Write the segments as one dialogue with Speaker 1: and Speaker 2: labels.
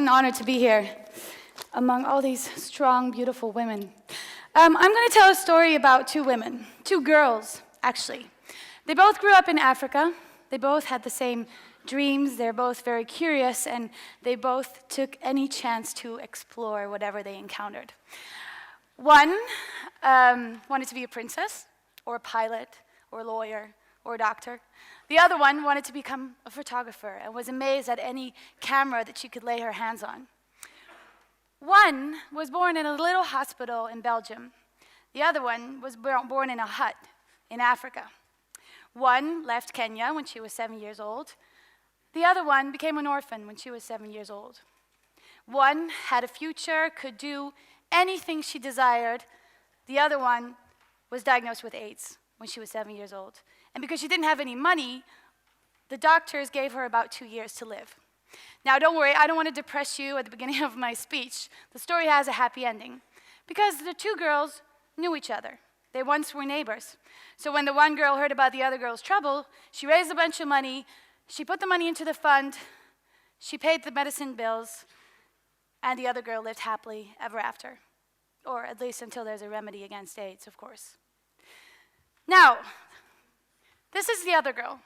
Speaker 1: an honor to be here among all these strong, beautiful women. I'm going to tell a story about two women, two girls, actually. They both grew up in Africa. They both had the same dreams. They're both very curious, and they both took any chance to explore whatever they encountered. One wanted to be a princess, or a pilot, or a lawyer, or a doctor. The other one wanted to become a photographer and was amazed at any camera that she could lay her hands on. One was born in a little hospital in Belgium. The other one was born in a hut in Africa. One left Kenya when she was 7 years old. The other one became an orphan when she was 7 years old. One had a future, could do anything she desired. The other one was diagnosed with AIDS when she was 7 years old. And because she didn't have any money, the doctors gave her about 2 years to live. Now, don't worry, I don't want to depress you at the beginning of my speech. The story has a happy ending, because the two girls knew each other. They once were neighbors. So when the one girl heard about the other girl's trouble, she raised a bunch of money, she put the money into the fund, she paid the medicine bills, and the other girl lived happily ever after. Or at least until there's a remedy against AIDS, of course. Now, this is the other girl.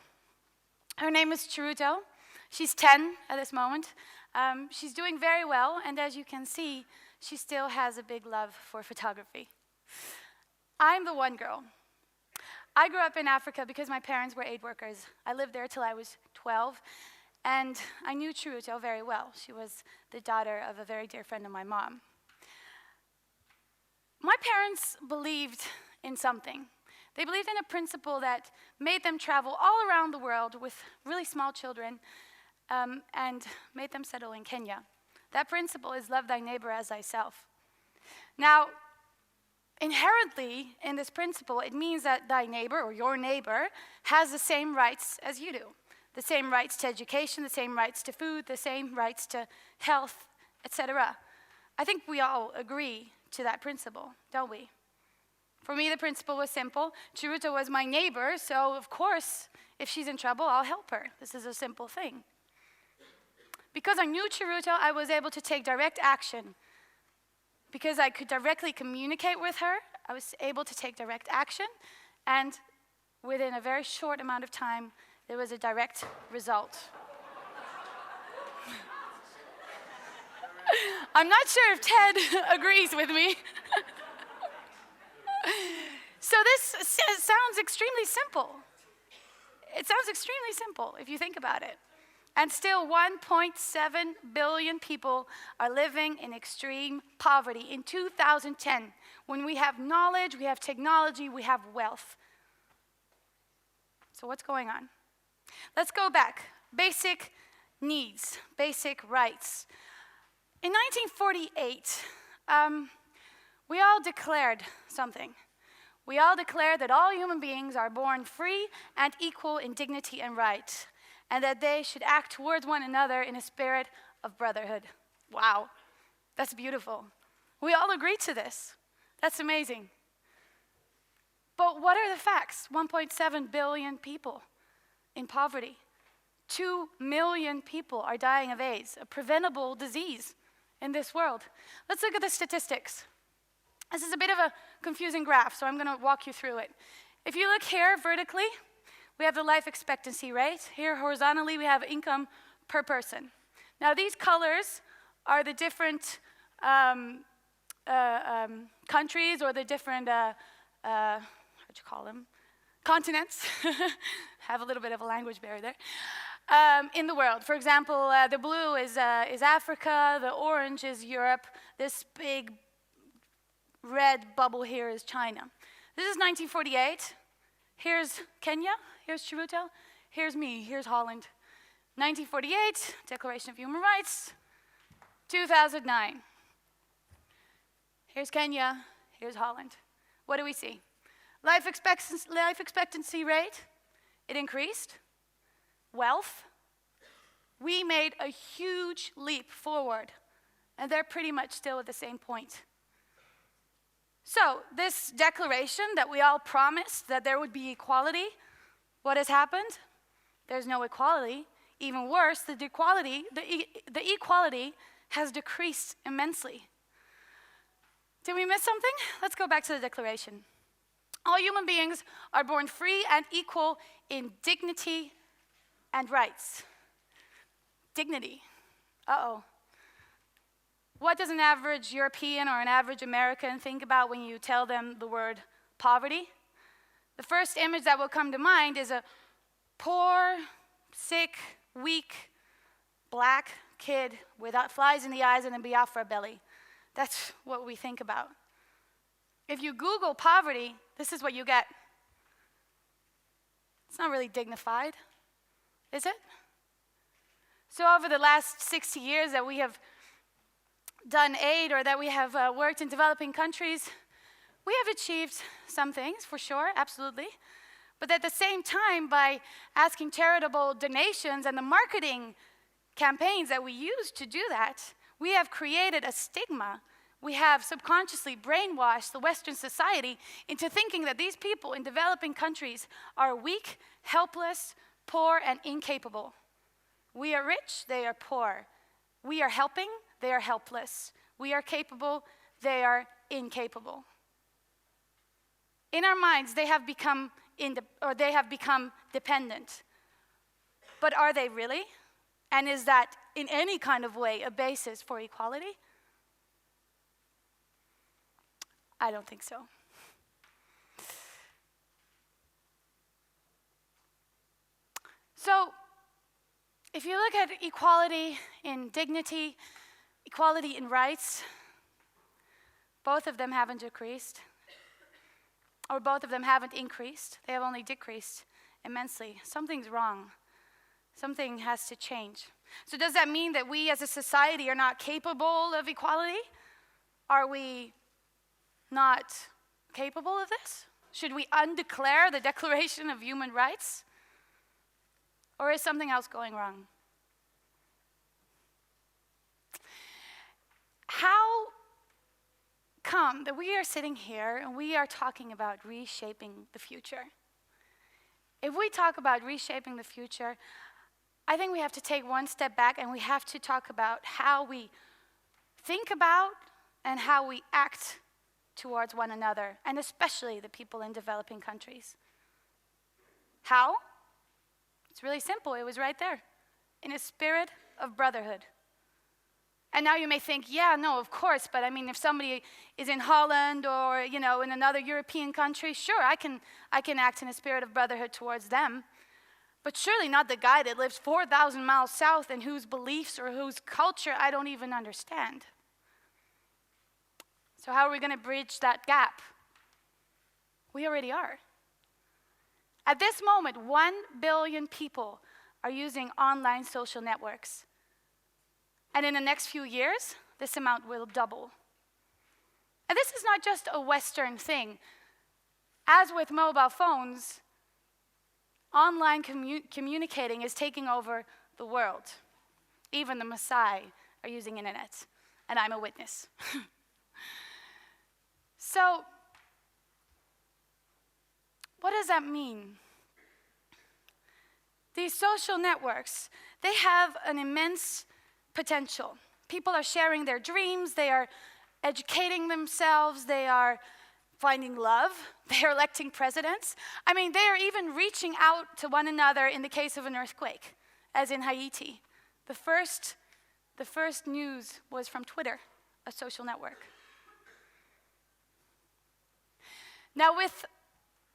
Speaker 1: Her name is Chiruto. She's 10 at this moment. She's doing very well, and as you can see, she still has a big love for photography. I'm the one girl. I grew up in Africa because my parents were aid workers. I lived there till I was 12, and I knew Chiruto very well. She was the daughter of a very dear friend of my mom. My parents believed in something. They believed in a principle that made them travel all around the world with really small children and made them settle in Kenya. That principle is love thy neighbor as thyself. Now, inherently in this principle, it means that thy neighbor or your neighbor has the same rights as you do. The same rights to education, the same rights to food, the same rights to health, etc. I think we all agree to that principle, don't we? For me, the principle was simple. Chiruto was my neighbor, so of course, if she's in trouble, I'll help her. This is a simple thing. Because I knew Chiruto, I was able to take direct action. Because I could directly communicate with her, I was able to take direct action, and within a very short amount of time, there was a direct result. I'm not sure if Ted agrees with me. So this sounds extremely simple. It sounds extremely simple if you think about it. And still 1.7 billion people are living in extreme poverty in 2010, when we have knowledge, we have technology, we have wealth. So what's going on? Let's go back. Basic needs, basic rights. In 1948, we all declared something. We all declared that all human beings are born free and equal in dignity and right, and that they should act towards one another in a spirit of brotherhood. Wow, that's beautiful. We all agreed to this. That's amazing. But what are the facts? 1.7 billion people in poverty. 2 million people are dying of AIDS, a preventable disease in this world. Let's look at the statistics. This is a bit of a confusing graph, so I'm going to walk you through it. If you look here vertically, we have the life expectancy rate. Here horizontally, we have income per person. Now these colors are the different countries, or the different, how'd you call them? Continents. Have a little bit of a language barrier there. In the world. For example, the blue is Africa, the orange is Europe, this big red bubble here is China. This is 1948. Here's Kenya, here's Chiruto, here's me, here's Holland. 1948, Declaration of Human Rights. 2009. Here's Kenya, here's Holland. What do we see? Life expectancy rate, it increased. Wealth, we made a huge leap forward, and they're pretty much still at the same point. So this declaration that we all promised that there would be equality, what has happened? There's no equality. Even worse, the equality has decreased immensely. Did we miss something? Let's go back to the Declaration. All human beings are born free and equal in dignity and rights. Dignity. Uh-oh. What does an average European or an average American think about when you tell them the word poverty? The first image that will come to mind is a poor, sick, weak, black kid without flies in the eyes and a Biafra belly. That's what we think about. If you Google poverty, this is what you get. It's not really dignified, is it? So over the last 60 years that we have done aid or that we have worked in developing countries, we have achieved some things, for sure, absolutely. But at the same time, by asking charitable donations and the marketing campaigns that we use to do that, we have created a stigma. We have subconsciously brainwashed the Western society into thinking that these people in developing countries are weak, helpless, poor, and incapable. We are rich, they are poor. We are helping, they are helpless. We are capable, they are incapable. In our minds, they have become dependent. But are they really? And is that in any kind of way a basis for equality? I don't think so. So, if you look at equality in dignity, equality in rights, both of them haven't decreased, or both of them haven't increased. They have only decreased immensely. Something's wrong. Something has to change. So does that mean that we as a society are not capable of equality? Are we not capable of this? Should we undeclare the Declaration of Human Rights? Or is something else going wrong? How come that we are sitting here and we are talking about reshaping the future? If we talk about reshaping the future, I think we have to take one step back and we have to talk about how we think about and how we act towards one another, and especially the people in developing countries. How? It's really simple. It was right there. In a spirit of brotherhood. And now you may think, yeah, no, of course, but I mean, if somebody is in Holland or, in another European country, sure, I can act in a spirit of brotherhood towards them. But surely not the guy that lives 4,000 miles south and whose beliefs or whose culture I don't even understand. So how are we going to bridge that gap? We already are. At this moment, 1 billion people are using online social networks. And in the next few years, this amount will double. And this is not just a Western thing. As with mobile phones, online communicating is taking over the world. Even the Maasai are using internet, and I'm a witness. So, what does that mean? These social networks, they have an immense potential. People are sharing their dreams, they are educating themselves, they are finding love, they are electing presidents. I mean, they are even reaching out to one another in the case of an earthquake, as in Haiti. The first news was from Twitter, a social network. Now, with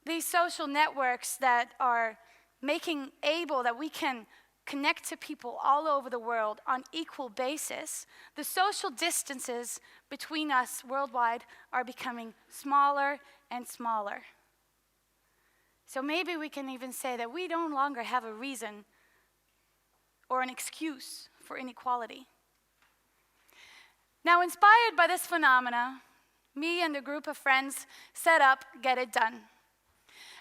Speaker 1: these social networks that are making able that we can connect to people all over the world on equal basis, the social distances between us worldwide are becoming smaller and smaller. So maybe we can even say that we no longer have a reason or an excuse for inequality. Now, inspired by this phenomena, me and a group of friends set up Get It Done.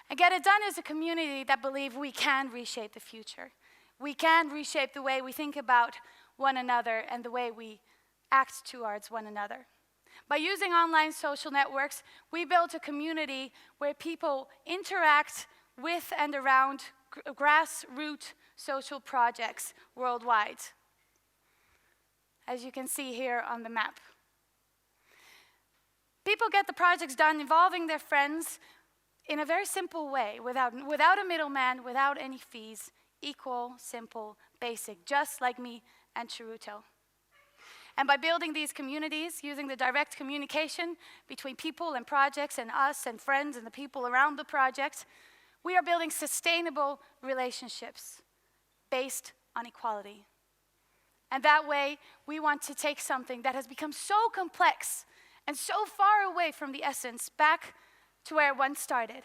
Speaker 1: And Get It Done is a community that believe we can reshape the future. We can reshape the way we think about one another and the way we act towards one another. By using online social networks, we built a community where people interact with and around grassroots social projects worldwide. as you can see here on the map. People get the projects done involving their friends in a very simple way, without a middleman, without any fees, equal, simple, basic, just like me and Chiruto. And by building these communities, using the direct communication between people and projects and us and friends and the people around the project, we are building sustainable relationships based on equality. And that way, we want to take something that has become so complex and so far away from the essence back to where it once started.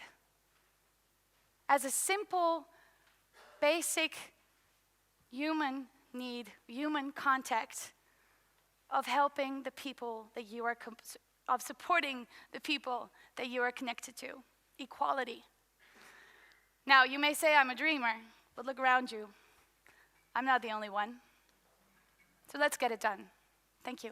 Speaker 1: As a simple, basic human need, human contact of helping the people that you are, of supporting the people that you are connected to. Equality. Now, you may say I'm a dreamer, but look around you. I'm not the only one. So let's get it done. Thank you.